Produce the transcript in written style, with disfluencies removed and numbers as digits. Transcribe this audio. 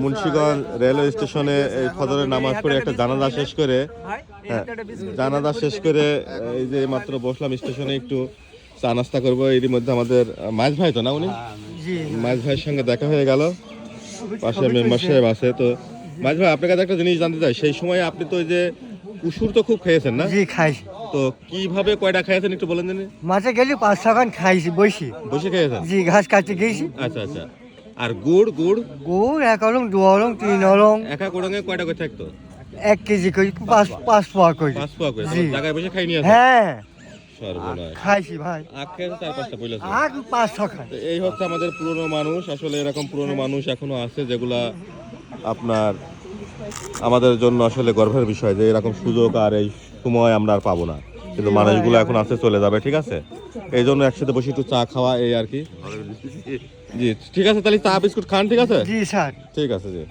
Munshiganj railway স্টেশনে এই ফজরের নামাজ পড়ে একটা জানাজা শেষ করে জানাজা শেষ করে এই যে মাত্র বসলাম স্টেশনে একটু চা নাস্তা করবো। এরই মধ্যে আমাদের মাঝ ভাই তো না উনি মাঝ ভাইয়ের সঙ্গে দেখা হয়ে গেল, পাশে মেম্বার সাহেব আছে। তো মাঝ ভাই আপনার কাছে একটা জিনিস জানতে চাই, সেই সময় আপনি তো ওই যে কুসুর তো খুব খেয়েছেন না? জি খাইছি। তো কিভাবে কয়টা খেয়েছেন একটু বলেন জানি। মাঠে গেলে 5-6 খান খাইছি বসি। বসে খেয়েছেন? জি ঘাস কাটতে গেছি। আচ্ছা আচ্ছা। আর গুড় গুড় গুড় 1 অলং 2 অলং 3 অলং একা কোড়াঙ্গে কয়টা করে থাকতো? 1 কেজি করে 5 পোয়া করে। 5 পোয়া করে জি। জায়গায় বসে খাই নিয়ে আসেন? হ্যাঁ সর্বনাশ। খাইছি ভাই। আখ খেয়েছে 4-5টা বলেছে। আগ 5-6 খান। তো এই হচ্ছে আমাদের পুরনো মানুষ। আসলে এরকম পুরনো মানুষ এখনো আছে যেগুলা আপনার আমাদের জন্য আসলে গর্বের বিষয় যে এরকম সুযোগ আর এই সময় আমরা আর পাবো না, কিন্তু মানুষগুলো এখন আছে চলে যাবে। ঠিক আছে, এই জন্য একসাথে বসে একটু চা খাওয়া এই আর কি। জি ঠিক আছে, তাহলে চা বিস্কুট খান। ঠিক আছে জি স্যার। ঠিক আছে জি।